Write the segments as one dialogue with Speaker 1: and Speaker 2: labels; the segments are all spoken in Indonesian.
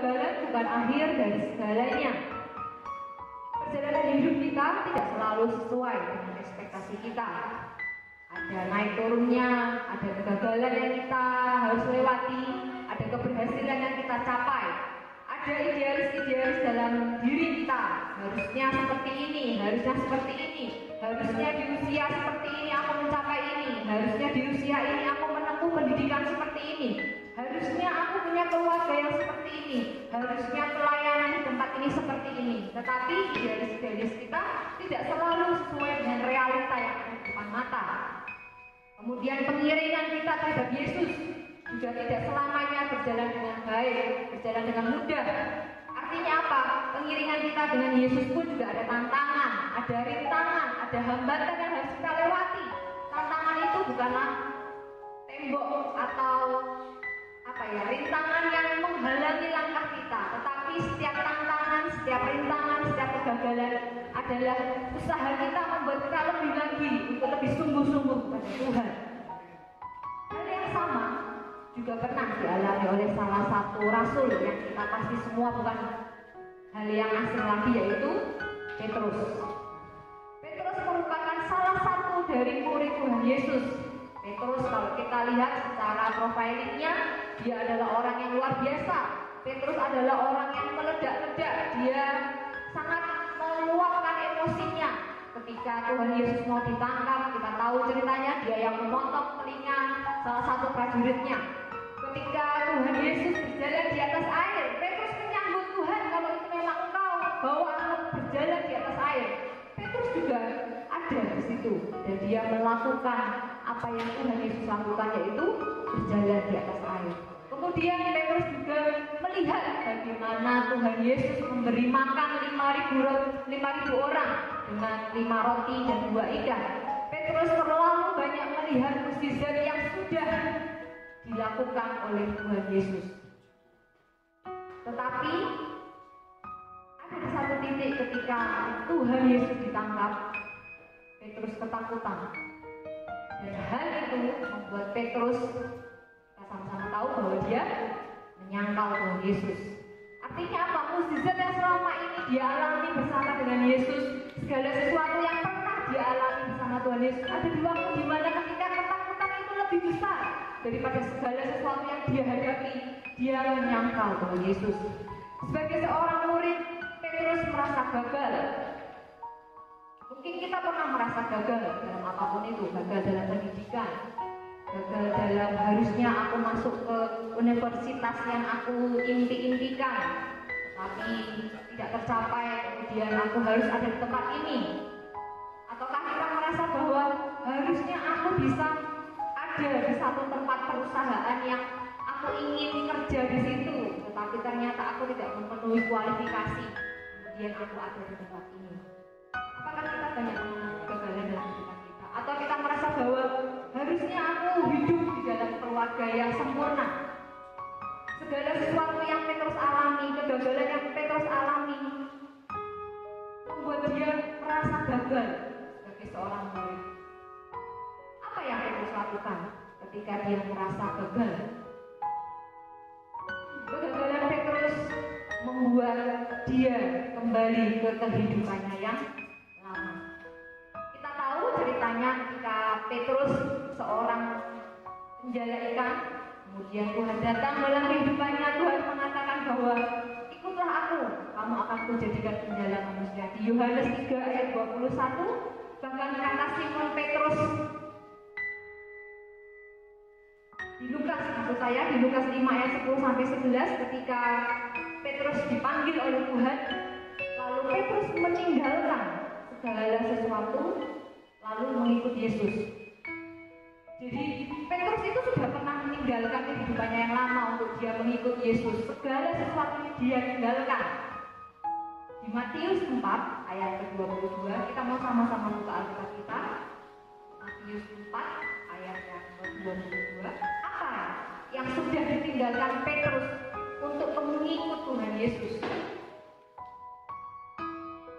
Speaker 1: kegagalan bukan akhir dari segalanya. Perjalanan hidup kita tidak selalu sesuai dengan ekspektasi kita. Ada naik turunnya, ada kegagalan yang kita harus lewati, ada keberhasilan yang kita capai, ada idealis-idealis dalam diri kita. Harusnya seperti ini, harusnya seperti ini, harusnya di usia seperti ini aku mencapai ini, harusnya di usia ini aku menempuh pendidikan seperti ini, harusnya aku punya keluarga yang seperti ini, harusnya pelayanan di tempat ini seperti ini. Tetapi idealis-idealis kita tidak selalu sesuai dengan realita yang ada di depan mata. Kemudian pengiringan kita terhadap Yesus juga tidak selamanya berjalan dengan baik, berjalan dengan mudah. Artinya apa? Pengiringan kita dengan Yesus pun juga ada tantangan, ada rintangan, ada hambatan yang harus kita lewati. Tantangan itu bukanlah tembok atau rintangan yang menghalangi langkah kita, tetapi setiap tantangan, setiap rintangan, setiap kegagalan adalah usaha kita membuat kita lebih lagi untuk lebih sungguh-sungguh kepada Tuhan. Hal yang sama juga pernah dialami oleh salah satu rasul yang kita pasti semua bukan hal yang asing lagi, yaitu Petrus. Petrus merupakan salah satu dari murid Tuhan Yesus. Petrus kalau kita lihat secara profilingnya, dia adalah orang yang luar biasa. Petrus adalah orang yang meledak-ledak, dia sangat meluapkan emosinya. Ketika Tuhan Yesus mau ditangkap, kita tahu ceritanya, dia yang memotong telinga salah satu prajuritnya. Ketika Tuhan Yesus berjalan di atas air, Petrus menyambut Tuhan, kalau itu memang engkau bawa aku berjalan di atas air. Petrus juga ada di situ dan dia melakukan apa yang Tuhan Yesus lakukan, yaitu berjalan di atas air. Kemudian Petrus juga melihat bagaimana Tuhan Yesus memberi makan 5.000 orang dengan 5 roti dan 2 ikan. Petrus terlalu banyak melihat mukjizat yang sudah dilakukan oleh Tuhan Yesus. Tetapi ada di satu titik ketika Tuhan Yesus ditangkap, Petrus ketakutan. Dan hal itu membuat Petrus, kita sama-sama tahu bahwa dia menyangkal Tuhan Yesus. Artinya apa? Mukjizat yang selama ini dia alami bersama dengan Yesus, segala sesuatu yang pernah dia alami bersama Tuhan Yesus, ada di waktu di mana ketika ketakutan itu lebih besar daripada segala sesuatu yang dia hadapi, dia menyangkal Tuhan Yesus. Sebagai seorang murid, Petrus merasa gagal. Mungkin kita pernah merasa gagal dalam apapun itu, gagal dalam pendidikan, gagal dalam harusnya aku masuk ke universitas yang aku impi-impikan, tapi tidak tercapai, kemudian aku harus ada di tempat ini. Ataukah kita merasa bahwa harusnya aku bisa ada di satu tempat perusahaan yang aku ingin kerja di situ, tetapi ternyata aku tidak memenuhi kualifikasi, kemudian aku ada di tempat ini. Apakah kita banyak mengalami kegagalan dalam kehidupan kita? Atau kita merasa bahwa harusnya aku hidup di dalam keluarga yang sempurna? Segala sesuatu yang Petrus alami, kegagalan yang Petrus alami, membuat dia merasa gagal sebagai seorang murid. Apa yang Petrus lakukan ketika dia merasa gagal? Kegagalan Petrus membuat dia kembali ke kehidupannya yang lama. Kita tahu ceritanya ketika Petrus seorang penjala ikan, kemudian Tuhan datang dalam kehidupannya. Tuhan mengatakan bahwa ikutlah aku, kamu akan kujadikan penjala manusia. Di Yohanes 3 ayat 21, bahkan kata Simon Petrus di Lukas, maksud saya di Lukas 5 ayat 10-11, ketika Petrus dipanggil oleh Tuhan, lalu Petrus meninggalkan segala sesuatu lalu mengikut Yesus. Jadi Petrus itu sudah pernah meninggalkan kehidupannya yang lama untuk dia mengikut Yesus. Segala sesuatu dia tinggalkan. Di Matius 4 ayat ke-22, kita mau sama-sama buka Alkitab kita. Matius 4 ayat yang ke-22. Apa yang sudah ditinggalkan Petrus untuk mengikut Tuhan Yesus?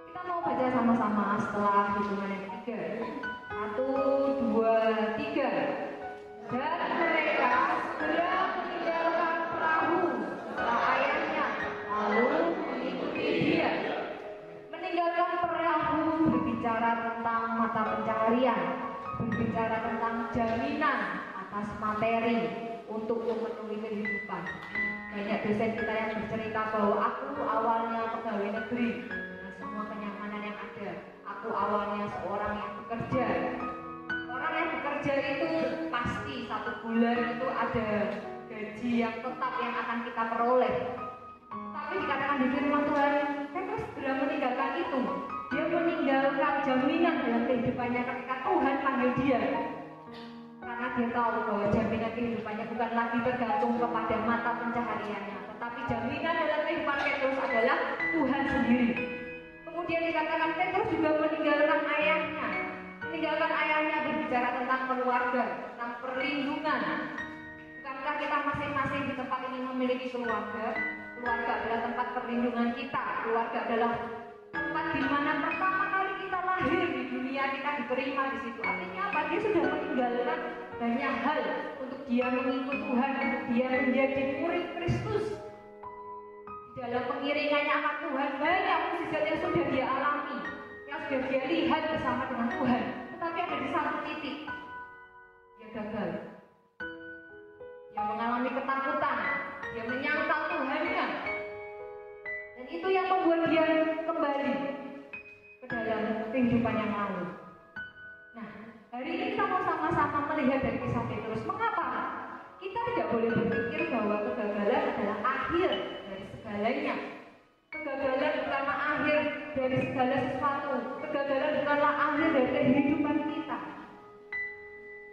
Speaker 1: Kita mau baca sama-sama setelah hitungan yang ketiga. 1, 2, 3. Dan mereka segera meninggalkan perahu setelah ayahnya sekalian, berbicara tentang jaminan atas materi untuk memenuhi kehidupan. Banyak dosen kita yang bercerita bahwa aku awalnya pegawai negeri dengan semua kenyamanan yang ada. Aku awalnya seorang yang bekerja. Orang yang bekerja itu pasti satu bulan itu ada gaji yang tetap yang akan kita peroleh. Tapi dikatakan di firman Tuhan, Petrus segera meninggalkan itu. Dia meninggalkan jaminan dalam kehidupannya ketika Tuhan panggil dia. Karena dia tahu bahwa jaminan kehidupannya bukan lagi tergantung kepada mata pencahariannya, tetapi jaminan dalam kehidupan Petrus adalah Tuhan sendiri. Kemudian dikatakan Petrus juga meninggalkan ayahnya. Meninggalkan ayahnya berbicara tentang keluarga, tentang perlindungan. Bukankah kita masing-masing di tempat ini memiliki keluarga? Keluarga adalah tempat perlindungan kita. Keluarga adalah tempat di mana pertama kali kita lahir di dunia, kita diterima di situ. Artinya apa? Dia sudah meninggalkan banyak hal untuk dia mengikut Tuhan, untuk dia menjadi murid Kristus. Di dalam pengiringannya akan Tuhan, banyak mukjizat yang sudah dia alami, yang sudah dia lihat bersama dengan Tuhan. Tetapi ada di satu titik, dia gagal. Dia mengalami ketakutan, dia menyangkal Tuhannya. Dan itu yang membuat dia kembali ke dalam kehidupan yang lalu. Nah, hari ini kita mau sama-sama melihat dari kisah Petrus. Mengapa? Kita tidak boleh berpikir bahwa kegagalan adalah akhir dari segalanya. Kegagalan bukanlah akhir dari segala sesuatu. Kegagalan bukanlah akhir dari kehidupan kita.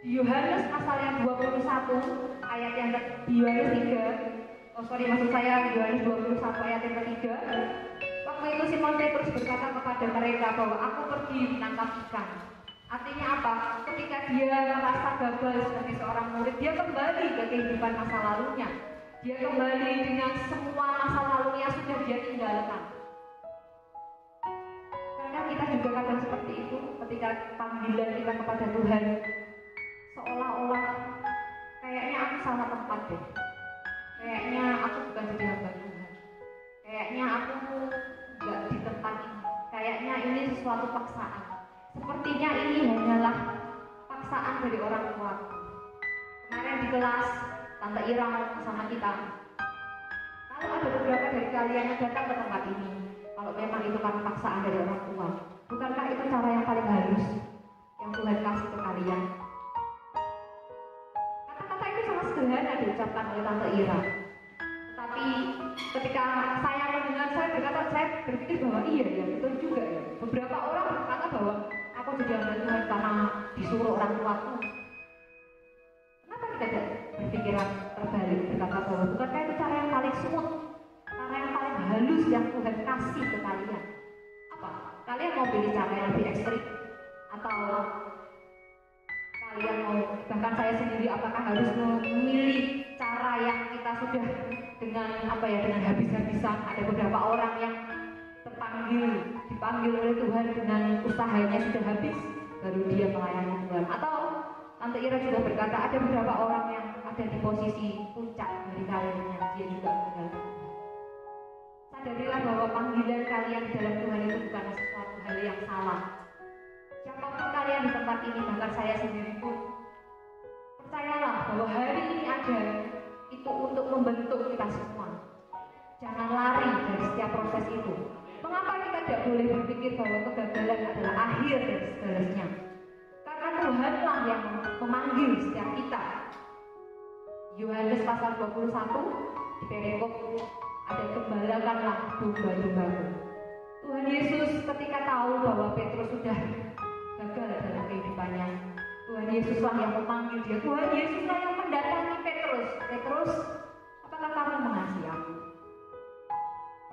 Speaker 1: Di Yohanes pasal yang 21 ayat yang di Yohanes 3, maksud saya di Yohanes 21 ayat yang ketiga, waktu itu Simon Petrus berkata kepada mereka bahwa aku pergi menangkap ikan. Artinya apa? Ketika dia merasa gagal sebagai seorang murid, dia kembali ke kehidupan masa lalunya. Dia kembali dengan semua masa lalunya sudah dia tinggalkan. Karena kita juga kadang seperti itu ketika panggilan kita kepada Tuhan, seolah-olah kayaknya aku salah tempat deh. Kayaknya aku bukan jadi hamba Tuhan. Kayaknya aku nggak di tempat ini. Kayaknya ini sesuatu paksaan. Sepertinya ini hanyalah paksaan dari orang tua. Kemarin di kelas Tante Ira bersama kita. Kalau ada beberapa dari kalian yang datang ke tempat ini, kalau memang itu kan paksaan dari orang tua, bukankah itu cara yang paling halus yang Tuhan kasih ke kalian? Kata-kata itu sangat sederhana diucapkan oleh Tante Ira. Tapi ketika saya mendengar, saya berpikir bahwa iya ya, betul juga ya. Beberapa orang berkata bahwa aku jadi hamba Tuhan karena disuruh orang tuaku. Kenapa kita tidak berpikiran terbalik, berkata bahwa bukankah itu cara yang paling smooth, cara yang paling halus yang Tuhan kasih ke kalian? Apa? Kalian mau pilih cara yang lebih ekstrim? Atau kalian mau, bahkan saya sendiri apakah harus memilih cara yang kita sudah dengan dengan habis-habisan? Ada beberapa orang yang dipanggil oleh Tuhan dengan usahanya sudah habis, baru dia melayani Tuhan. Atau Tante Ira juga berkata ada beberapa orang yang ada di posisi puncak dari karirnya, dia juga meninggalkan Tuhan. Sadarilah bahwa panggilan kalian dalam Tuhan itu bukan sesuatu hal yang salah. Siapapun kalian di tempat ini, bahkan saya sendiri pun, percayalah bahwa hari ini ada itu untuk membentuk kita semua. Jangan lari dari setiap proses itu. Mengapa kita tidak boleh berpikir bahwa kegagalan adalah akhir dari segalanya? Karena Tuhanlah yang memanggil setiap kita. Yohanes pasal 21 di perikop ada gembalakanlah domba-dombaku. Tuhan Yesus ketika tahu bahwa Petrus sudah gagal dalam kehidupannya, Tuhan Yesuslah yang memanggil dia. Tuhan Yesuslah yang mendatangi Petrus. Petrus, apakah kamu mengasihi aku?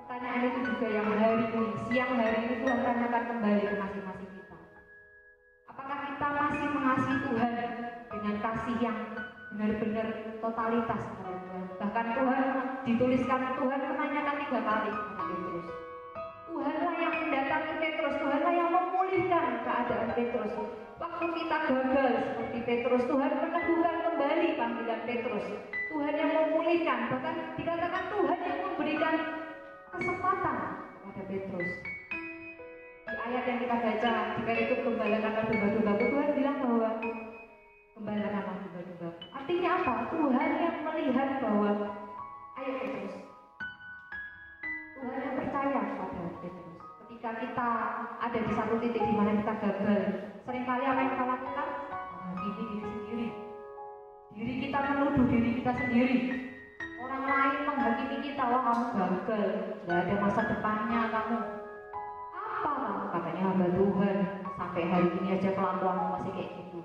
Speaker 1: Pertanyaan itu juga yang hari ini, siang hari ini Tuhan tanyakan kembali ke masing-masing kita. Apakah kita masih mengasihi Tuhan dengan kasih yang benar-benar totalitas kepada Tuhan? Bahkan Tuhan dituliskan, Tuhan menanyakan 3 kali kepada Petrus. Tuhanlah yang mendatangi Petrus, Tuhanlah yang memulihkan keadaan Petrus. Waktu kita gagal seperti Petrus, Tuhan meneguhkan kembali panggilan Petrus. Tuhan yang memulihkan, bahkan dikatakan Tuhan yang memberikan kesempatan kepada Petrus. Di ayat yang kita baca di perikop gembalakanlah domba-dombaku, Tuhan bilang bahwa gembalakanlah domba-domba. Artinya apa? Tuhan yang melihat bahwa ayo Petrus. Tuhan yang percaya kepada Petrus. Ketika kita ada di satu titik di mana kita gagal, seringkali apa yang kita lakukan? Menghakimi diri sendiri. Diri kita menuduh diri kita sendiri. Orang lain menghakimi kita, wah kamu gagal, gak ada masa depannya kamu. Apa kamu? Katanya hamba Tuhan, sampai hari ini aja kelakuanmu masih kayak gitu.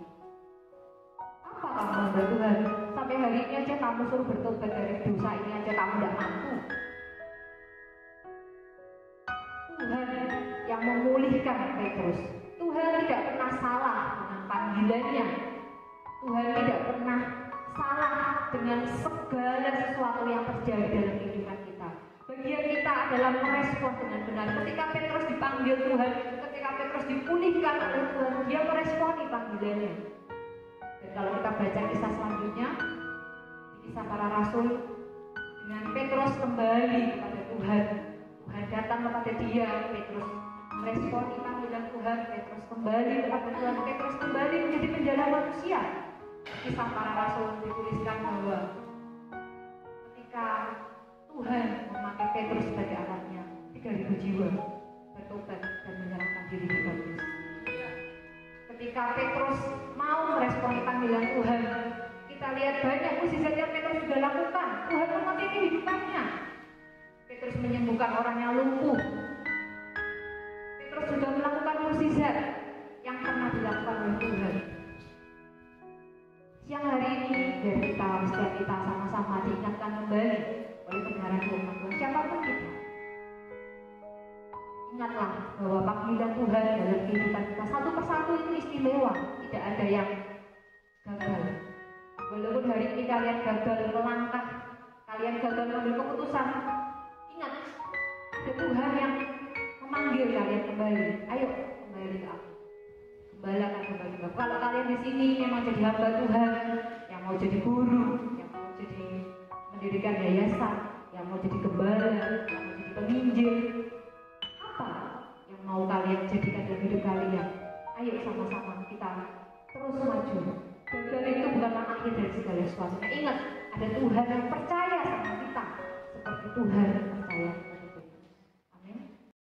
Speaker 1: Apa kamu hamba Tuhan? Sampai hari ini aja kamu suruh bertobat dari dosa ini aja kamu gak mampu. Tuhan yang memulihkan Petrus. Tuhan tidak pernah salah dengan panggilannya. Tuhan tidak pernah salah dengan segala sesuatu yang terjadi dalam kehidupan kita. Bagian kita adalah merespon dengan benar. Ketika Petrus dipanggil Tuhan, ketika Petrus dipulihkan oleh Tuhan, dia meresponi panggilannya. Dan kalau kita baca kisah selanjutnya, di kisah para rasul, dengan Petrus kembali kepada Tuhan, Tuhan datang kepada dia, Petrus meresponi panggilan Tuhan, Petrus kembali kepada Tuhan, Petrus kembali menjadi penjala manusia. Kisah para rasul dituliskan bahwa ketika Tuhan memakai Petrus sebagai alatnya, 3.000 jiwa bertobat dan menyerahkan diri di Kristus. Ketika Petrus mau meresponi panggilan Tuhan, kita lihat banyak mukjizat yang Petrus sudah lakukan. Tuhan memakai kehidupannya. Petrus menyembuhkan orang yang lumpuh. Petrus sudah melakukan mukjizat yang pernah dilakukan oleh Tuhan. Siang hari ini dari setiap kita sama-sama diingatkan kembali oleh kebenaran firman Tuhan, siapapun kita. Ingatlah bahwa panggilan Tuhan dalam kehidupan kita satu persatu itu istimewa, tidak ada yang gagal. Walaupun hari ini kalian gagal melangkah, kalian gagal mengambil keputusan, ingat ada Tuhan yang memanggil kalian kembali. Ayo kembali ke aku. Gembalakan kembali. Kalau kalian di sini memang jadi hamba Tuhan, yang mau jadi guru, yang mau jadi mendirikan yayasan, yang mau jadi gembala, yang mau jadi penginjil, apa yang mau kalian jadikan dalam hidup kalian? Ayo sama-sama kita terus maju. Gagal itu bukanlah akhir dari segala sesuatu. Ingat, ada Tuhan yang percaya sama kita, seperti Tuhan yang percaya